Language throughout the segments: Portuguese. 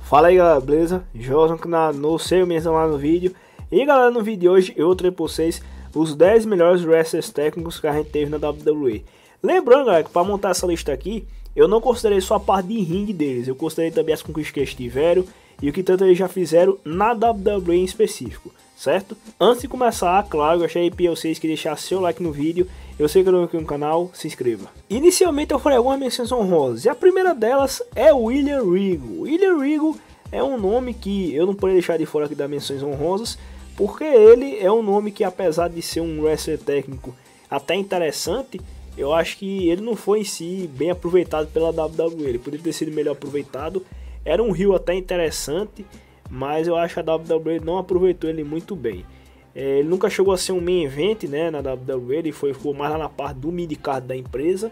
Fala aí galera, beleza? Joson no seu mesmo lá no vídeo. E galera, no vídeo de hoje eu trouxe pra vocês os 10 melhores wrestlers técnicos que a gente teve na WWE. Lembrando galera, que para montar essa lista aqui, eu não considerei só a parte de ringue deles, eu considerei também as conquistas que eles tiveram e o que tanto eles já fizeram na WWE em específico, certo? Antes de começar, claro, eu gostaria de vocês que deixassem seu like no vídeo. Eu sei que eu não aqui no canal, se inscreva. Inicialmente eu farei algumas menções honrosas, e a primeira delas é William Regal. William Regal é um nome que eu não poderia deixar de fora aqui das menções honrosas, porque ele é um nome que, apesar de ser um wrestler técnico até interessante, eu acho que ele não foi em si bem aproveitado pela WWE. Ele poderia ter sido melhor aproveitado. Era um heel até interessante, mas eu acho que a WWE não aproveitou ele muito bem. Ele nunca chegou a ser um main event, né, na WWE, ele ficou mais lá na parte do mid-card da empresa.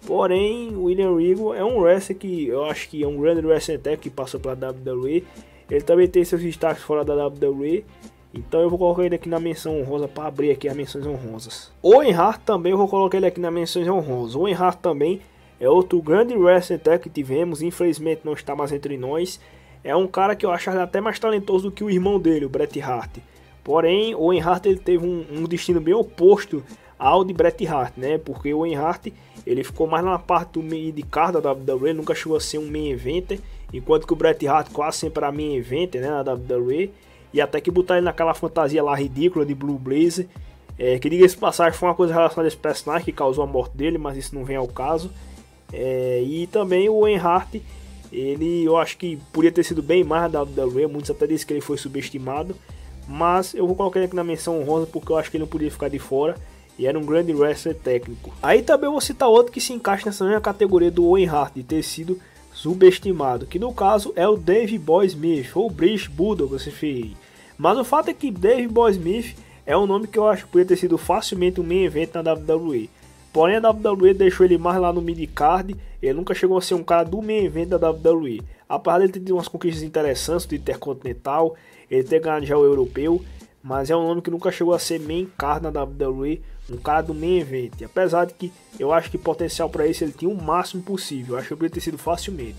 Porém, o William Regal é um wrestler que eu acho que é um grande wrestler técnico que passou pela WWE. Ele também tem seus destaques fora da WWE. Então eu vou colocar ele aqui na menção honrosa para abrir aqui as menções honrosas. Owen Hart também eu vou colocar ele aqui nas menções honrosas. Owen Hart também é outro grande wrestler técnico que tivemos, infelizmente não está mais entre nós. É um cara que eu acho até mais talentoso do que o irmão dele, o Bret Hart. Porém, o Owen Hart ele teve um destino bem oposto ao de Bret Hart, né? Porque o Owen Hart ele ficou mais na parte do meio de card da WWE, nunca chegou a ser um main eventer, enquanto que o Bret Hart quase sempre era main eventer, né, na WWE. E até que botar ele naquela fantasia lá ridícula de Blue Blazer, que diga-se passagem foi uma coisa relacionada a esse personagem que causou a morte dele, mas isso não vem ao caso. E também o Owen Hart, eu acho que podia ter sido bem mais da WWE, muitos até dizem que ele foi subestimado. Mas eu vou colocar ele aqui na menção honrosa porque eu acho que ele não podia ficar de fora. E era um grande wrestler técnico. Aí também eu vou citar outro que se encaixa nessa mesma categoria do Owen Hart, de ter sido subestimado. Que no caso é o Davey Boy Smith, ou British Bulldog, você fez. Mas o fato é que Davey Boy Smith é um nome que eu acho que podia ter sido facilmente um main event na WWE. Porém a WWE deixou ele mais lá no mid-card. Ele nunca chegou a ser um cara do main event da WWE. Apesar de ele ter tido umas conquistas interessantes do Intercontinental, ele ter ganhado já o europeu, mas é um nome que nunca chegou a ser main card na WWE, um cara do main event. E apesar de que eu acho que potencial para isso ele tinha o máximo possível, eu acho que poderia ter sido facilmente.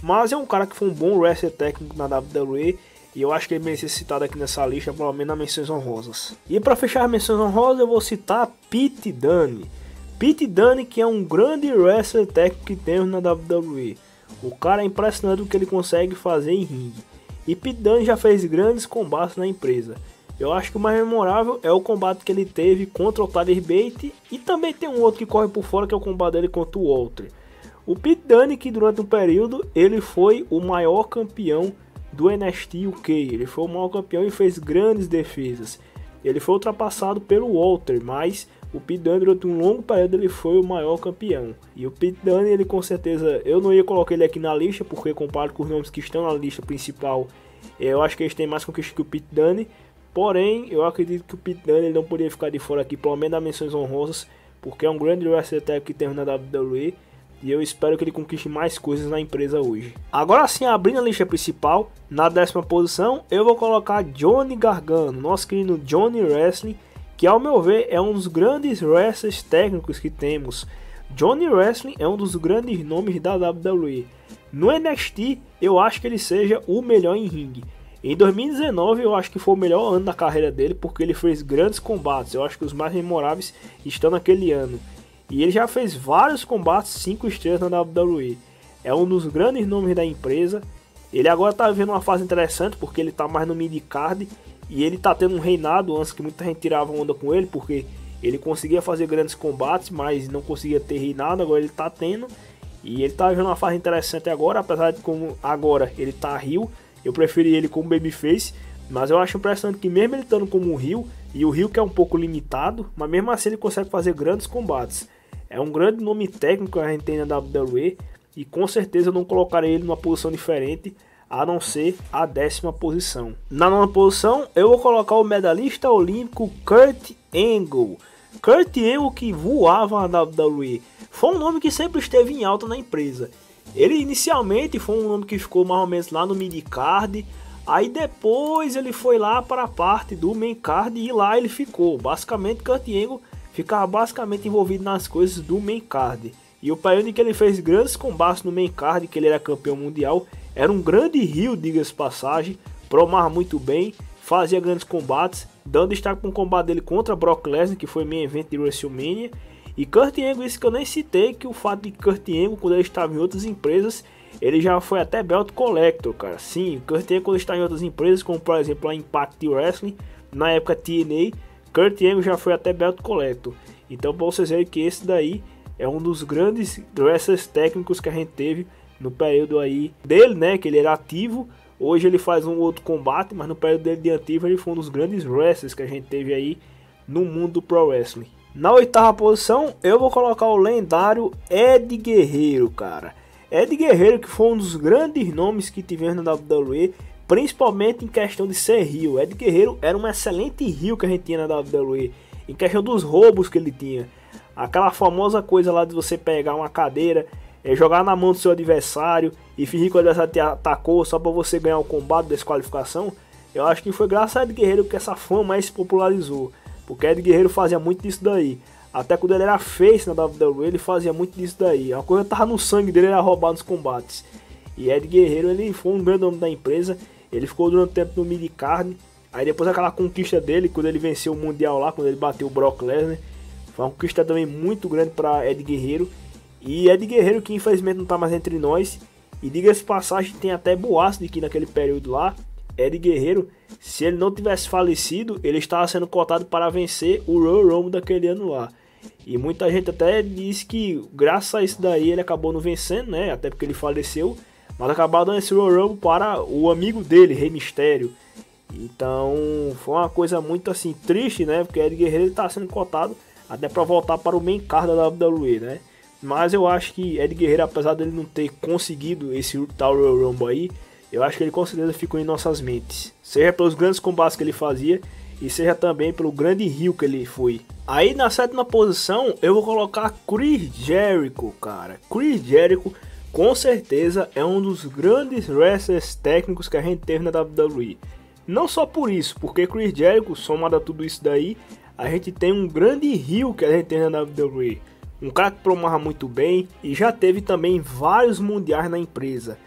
Mas é um cara que foi um bom wrestler técnico na WWE, e eu acho que ele merece ser citado aqui nessa lista, pelo menos nas menções honrosas. E para fechar as menções honrosas eu vou citar Pete Dunne. Pete Dunne, que é um grande wrestler técnico que temos na WWE. O cara é impressionante o que ele consegue fazer em ringue. E Pete Dunne já fez grandes combates na empresa. Eu acho que o mais memorável é o combate que ele teve contra o Tyler Bate. E também tem um outro que corre por fora, que é o combate dele contra o Walter. O Pete Dunne, que durante um período ele foi o maior campeão do NXT UK. Ele foi o maior campeão e fez grandes defesas. Ele foi ultrapassado pelo Walter, mas o Pete Dunne durante um longo período ele foi o maior campeão. E o Pete Dunne, ele com certeza, eu não ia colocar ele aqui na lista, porque comparado com os nomes que estão na lista principal, eu acho que eles têm mais conquistas que o Pete Dunne. Porém, eu acredito que o Pete Dunne ele não poderia ficar de fora aqui, pelo menos das menções honrosas, porque é um grande wrestler técnico que temos na WWE. E eu espero que ele conquiste mais coisas na empresa hoje. Agora sim, abrindo a lista principal, na 10ª posição, eu vou colocar Johnny Gargano, nosso querido Johnny Wrestling, que ao meu ver é um dos grandes wrestlers técnicos que temos. Johnny Wrestling é um dos grandes nomes da WWE. No NXT, eu acho que ele seja o melhor em ringue. Em 2019, eu acho que foi o melhor ano da carreira dele, porque ele fez grandes combates. Eu acho que os mais memoráveis estão naquele ano. E ele já fez vários combates 5 estrelas na WWE. É um dos grandes nomes da empresa. Ele agora está vivendo uma fase interessante, porque ele está mais no mid-card. E ele está tendo um reinado, antes que muita gente tirava onda com ele, porque ele conseguia fazer grandes combates, mas não conseguia ter reinado. Agora ele está tendo. E ele está vivendo uma fase interessante agora, apesar de como agora ele está heel. Eu preferi ele como babyface, mas eu acho impressionante que mesmo ele estando como um heel, e o heel que é um pouco limitado, mas mesmo assim ele consegue fazer grandes combates. É um grande nome técnico que a gente tem na WWE, e com certeza eu não colocarei ele numa posição diferente, a não ser a 10ª posição. Na 9ª posição eu vou colocar o medalhista olímpico Kurt Angle. Kurt Angle, que voava na WWE, foi um nome que sempre esteve em alta na empresa. Ele inicialmente foi um nome que ficou mais ou menos lá no mid-card, aí depois ele foi lá para a parte do main card e lá ele ficou. Basicamente Kurt Angle ficava basicamente envolvido nas coisas do main card. E o período em que ele fez grandes combates no main card, que ele era campeão mundial, era um grande heel, diga-se passagem, promava muito bem, fazia grandes combates, dando destaque para um combate dele contra Brock Lesnar, que foi main event de WrestleMania. E Kurt Angle, isso que eu nem citei, que o fato de Kurt Angle, quando ele estava em outras empresas, ele já foi até Belt Collector, cara. Sim, Kurt Angle quando está em outras empresas, como por exemplo a Impact Wrestling, na época TNA, Kurt Angle já foi até Belt Collector. Então para vocês verem que esse daí é um dos grandes wrestlers técnicos que a gente teve no período aí dele, né, que ele era ativo. Hoje ele faz um outro combate, mas no período dele de ativo ele foi um dos grandes wrestlers que a gente teve aí no mundo do Pro Wrestling. Na oitava posição eu vou colocar o lendário Eddie Guerreiro, cara. Eddie Guerreiro, que foi um dos grandes nomes que tivemos na WWE, principalmente em questão de ser heel. Eddie Guerreiro era um excelente heel que a gente tinha na WWE, em questão dos roubos que ele tinha. Aquela famosa coisa lá de você pegar uma cadeira, jogar na mão do seu adversário e fingir que o adversário te atacou só para você ganhar o combate, desqualificação. Eu acho que foi graças a Eddie Guerreiro que essa fama mais se popularizou, porque Eddie Guerreiro fazia muito disso daí. Até quando ele era face na WWE, ele fazia muito disso daí. Uma coisa que tava no sangue dele, era roubar nos combates. E Eddie Guerreiro, ele foi um grande nome da empresa. Ele ficou durante um tempo no mid-card. Aí depois aquela conquista dele, quando ele venceu o Mundial lá, quando ele bateu o Brock Lesnar, foi uma conquista também muito grande para Eddie Guerreiro. E Eddie Guerreiro, que infelizmente não tá mais entre nós. E diga-se passagem, tem até boato de que naquele período lá, Eddie Guerreiro, se ele não tivesse falecido, ele estava sendo cotado para vencer o Royal Rumble daquele ano lá. E muita gente até disse que graças a isso daí ele acabou não vencendo, né? Até porque ele faleceu. Mas acabou dando esse Royal Rumble para o amigo dele, Rey Mysterio. Então foi uma coisa muito assim triste, né? Porque Eddie Guerreiro está sendo cotado até para voltar para o main card da WWE, né? Mas eu acho que Eddie Guerreiro, apesar dele não ter conseguido esse tal Royal Rumble aí, eu acho que ele com certeza ficou em nossas mentes. Seja pelos grandes combates que ele fazia, e seja também pelo grande heel que ele foi. Aí na sétima posição eu vou colocar Chris Jericho, cara. Chris Jericho com certeza é um dos grandes wrestlers técnicos que a gente teve na WWE. Não só por isso, porque Chris Jericho, somado a tudo isso daí, a gente tem um grande heel que a gente tem na WWE. Um cara que promova muito bem e já teve também vários mundiais na empresa.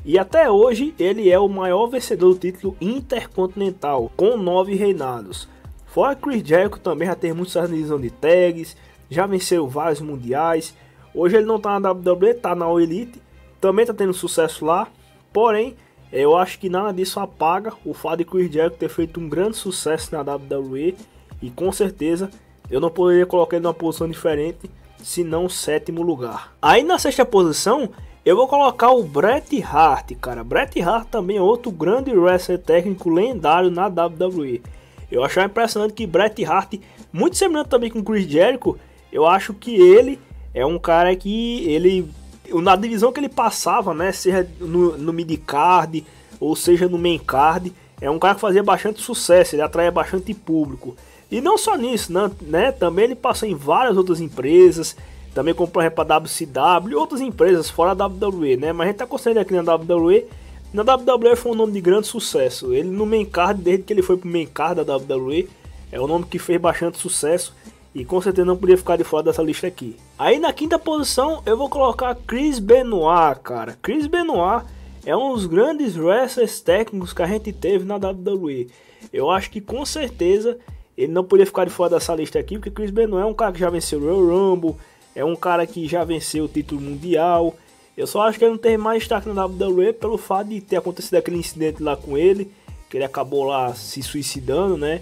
E até hoje ele é o maior vencedor do título intercontinental, com 9 reinados. Fora Chris Jericho também já teve muitos na divisão de tags, já venceu vários mundiais. Hoje ele não tá na WWE, tá na All Elite, também tá tendo sucesso lá. Porém, eu acho que nada disso apaga o fato de Chris Jericho ter feito um grande sucesso na WWE. E com certeza eu não poderia colocar ele numa posição diferente, senão sétimo lugar. Aí na sexta posição eu vou colocar o Bret Hart, cara. Bret Hart também é outro grande wrestler técnico lendário na WWE. Eu achava impressionante que Bret Hart, muito semelhante também com Chris Jericho, eu acho que ele é um cara que ele, na divisão que ele passava, né, seja no mid-card ou seja no main-card, é um cara que fazia bastante sucesso, ele atraía bastante público. E não só nisso, né, também ele passou em várias outras empresas, também comprou a WCW e outras empresas fora da WWE, né? Mas a gente tá considerando aqui na WWE. Na WWE foi um nome de grande sucesso. Ele no main card, desde que ele foi pro main card da WWE, é um nome que fez bastante sucesso. E com certeza não podia ficar de fora dessa lista aqui. Aí na quinta posição eu vou colocar Chris Benoit, cara. Chris Benoit é um dos grandes wrestlers técnicos que a gente teve na WWE. Eu acho que com certeza ele não podia ficar de fora dessa lista aqui, porque Chris Benoit é um cara que já venceu o Royal Rumble. É um cara que já venceu o título mundial. Eu só acho que ele não teve mais destaque na WWE pelo fato de ter acontecido aquele incidente lá com ele, que ele acabou lá se suicidando, né?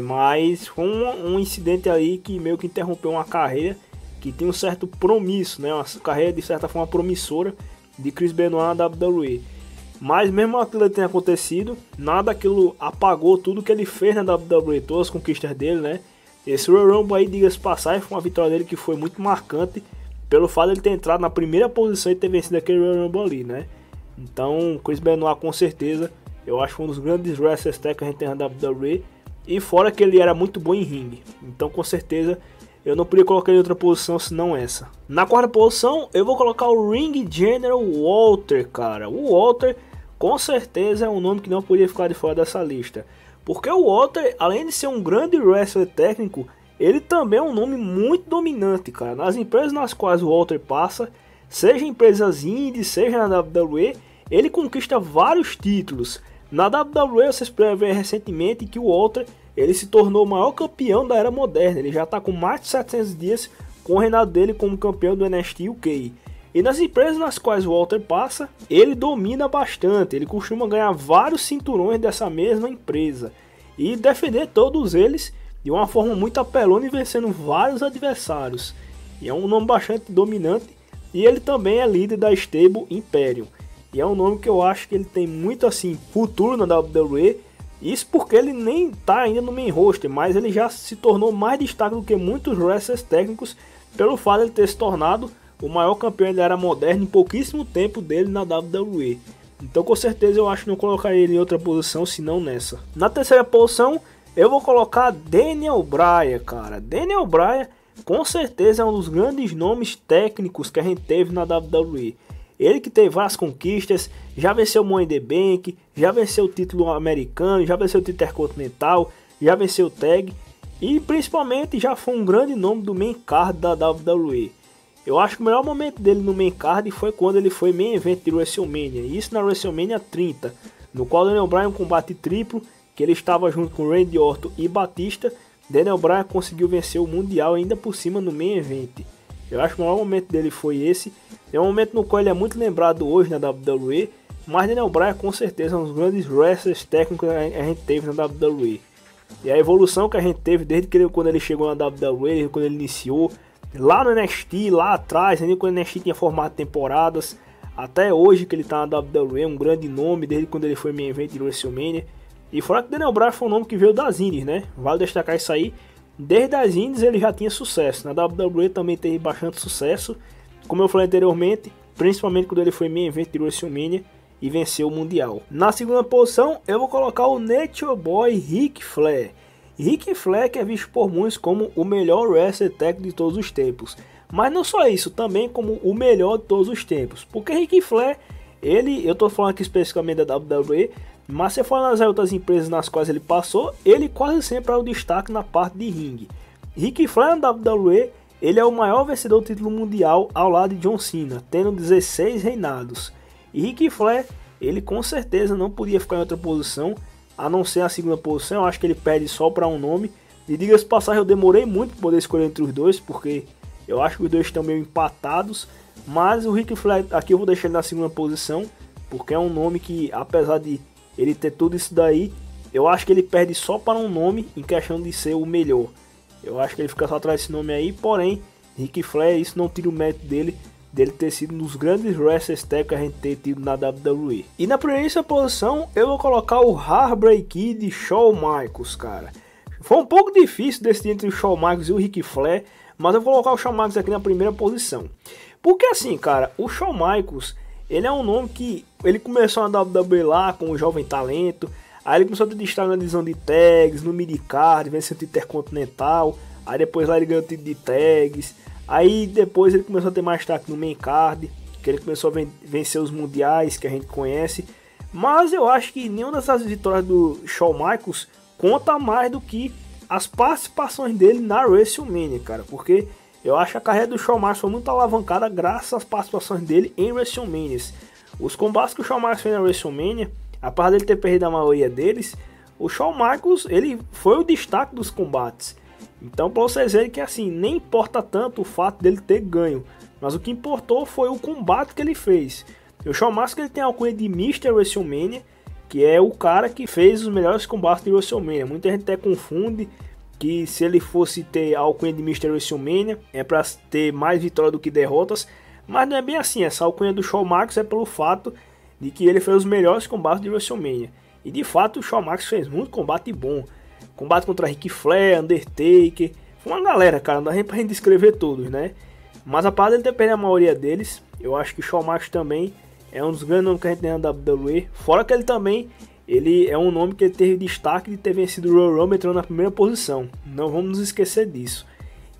Mas foi um incidente aí que meio que interrompeu uma carreira que tinha um certo promisso, né? Uma carreira de certa forma promissora de Chris Benoit na WWE. Mas mesmo aquilo tenha acontecido, nada daquilo apagou tudo que ele fez na WWE, todas as conquistas dele, né? Esse Royal Rumble aí, diga-se passagem, foi uma vitória dele que foi muito marcante pelo fato de ele ter entrado na primeira posição e ter vencido aquele Royal Rumble ali, né? Então, Chris Benoit com certeza, eu acho que foi um dos grandes wrestlers que a gente tem na WWE. E fora que ele era muito bom em ringue. Então, com certeza, eu não podia colocar ele em outra posição senão essa. Na quarta posição, eu vou colocar o Ring General Walter, cara. O Walter, com certeza, é um nome que não podia ficar de fora dessa lista. Porque o Walter, além de ser um grande wrestler técnico, ele também é um nome muito dominante, cara. Nas empresas nas quais o Walter passa, seja empresas indies, seja na WWE, ele conquista vários títulos. Na WWE vocês puderam ver recentemente que o Walter ele se tornou o maior campeão da era moderna. Ele já está com mais de 700 dias com o reinado dele como campeão do NXT UK. E nas empresas nas quais o Walter passa, ele domina bastante. Ele costuma ganhar vários cinturões dessa mesma empresa e defender todos eles de uma forma muito apelona e vencendo vários adversários. E é um nome bastante dominante. E ele também é líder da stable Imperium. E é um nome que eu acho que ele tem muito assim futuro na WWE. Isso porque ele nem está ainda no main roster, mas ele já se tornou mais destaque do que muitos wrestlers técnicos pelo fato de ele ter se tornado o maior campeão da era moderna em pouquíssimo tempo dele na WWE. Então com certeza eu acho que não colocaria ele em outra posição senão nessa. Na terceira posição eu vou colocar Daniel Bryan, cara. Daniel Bryan com certeza é um dos grandes nomes técnicos que a gente teve na WWE. Ele que teve várias conquistas, já venceu o Money in the Bank, já venceu o título americano, já venceu o título intercontinental, já venceu o tag e principalmente já foi um grande nome do main card da WWE. Eu acho que o melhor momento dele no main card foi quando ele foi main event de WrestleMania, isso na WrestleMania 30, no qual Daniel Bryan um combate triplo, que ele estava junto com Randy Orton e Batista. Daniel Bryan conseguiu vencer o Mundial ainda por cima no main event. Eu acho que o maior momento dele foi esse. É um momento no qual ele é muito lembrado hoje na WWE, mas Daniel Bryan com certeza é um dos grandes wrestlers técnicos que a gente teve na WWE. E a evolução que a gente teve desde que quando ele chegou na WWE, quando ele iniciou, lá no NXT, lá atrás, ainda quando o NXT tinha formado temporadas, até hoje que ele está na WWE, um grande nome, desde quando ele foi main event de WrestleMania. E fora que Daniel Bryan foi um nome que veio das indies, né? Vale destacar isso aí. Desde as indies ele já tinha sucesso. Na WWE também teve bastante sucesso. Como eu falei anteriormente, principalmente quando ele foi main event de WrestleMania e venceu o Mundial. Na segunda posição eu vou colocar o Nature Boy Ric Flair. Ric Flair que é visto por muitos como o melhor wrestler técnico de todos os tempos. Mas não só isso, também como o melhor de todos os tempos. Porque Ric Flair, eu estou falando aqui especificamente da WWE, mas se for analisar outras empresas nas quais ele passou, ele quase sempre é o destaque na parte de ringue. Ric Flair na WWE, ele é o maior vencedor do título mundial ao lado de John Cena, tendo 16 reinados. E Ric Flair, ele com certeza não podia ficar em outra posição, a não ser a segunda posição. Eu acho que ele perde só para um nome. E diga-se de passagem, eu demorei muito para poder escolher entre os dois, porque eu acho que os dois estão meio empatados. Mas o Ric Flair, aqui eu vou deixar ele na segunda posição, porque é um nome que, apesar de ele ter tudo isso daí, eu acho que ele perde só para um nome em questão de ser o melhor. Eu acho que ele fica só atrás desse nome aí, porém, Ric Flair, isso não tira o mérito dele ter sido um dos grandes wrestlers técnicos que a gente tem tido na WWE. E na primeira posição, eu vou colocar o Heartbreak Kid Shawn Michaels, cara. Foi um pouco difícil decidir entre o Shawn Michaels e o Ric Flair, mas eu vou colocar o Shawn Michaels aqui na primeira posição. Porque assim, cara, o Shawn Michaels, ele é um nome que ele começou na WWE lá com um jovem talento. Aí ele começou a ter destaque na divisão de tags, no midcard, vencendo o Intercontinental. Aí depois lá ele ganhou o título de tags. Aí depois ele começou a ter mais destaque no main card, que ele começou a vencer os mundiais que a gente conhece. Mas eu acho que nenhuma dessas vitórias do Shawn Michaels conta mais do que as participações dele na WrestleMania, cara. Porque eu acho que a carreira do Shawn Michaels foi muito alavancada graças às participações dele em WrestleManias. Os combates que o Shawn Michaels fez na WrestleMania, apesar dele ter perdido a maioria deles, o Shawn Michaels ele foi o destaque dos combates. Então, para vocês verem que assim, nem importa tanto o fato dele ter ganho, mas o que importou foi o combate que ele fez. O Shawn Michaels ele tem a alcunha de Mr. WrestleMania, que é o cara que fez os melhores combates de WrestleMania. Muita gente até confunde que se ele fosse ter a alcunha de Mr. WrestleMania é para ter mais vitórias do que derrotas, mas não é bem assim. Essa alcunha do Shawn Michaels é pelo fato de que ele fez os melhores combates de WrestleMania. E de fato o Shawn Michaels fez muito combate bom. Combate contra Ric Flair, Undertaker. Foi uma galera, cara. Não dá nem pra gente descrever todos, né? Mas apesar dele ter perdido a maioria deles, eu acho que o Shawn Michaels também é um dos grandes nomes que a gente tem na WWE. Fora que ele também, ele é um nome que ele teve destaque de ter vencido o Royal Rumble entrando na primeira posição. Não vamos nos esquecer disso.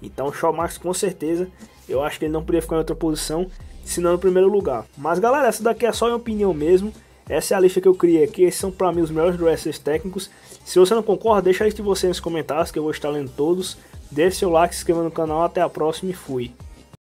Então o Shawn Michaels com certeza, eu acho que ele não poderia ficar em outra posição, senão no primeiro lugar. Mas galera, essa daqui é só minha opinião mesmo. Essa é a lista que eu criei aqui. Esses são para mim os melhores wrestlers técnicos. Se você não concorda, deixa aí de você nos comentários que eu vou estar lendo todos. Deixe seu like, se inscreva no canal, até a próxima e fui.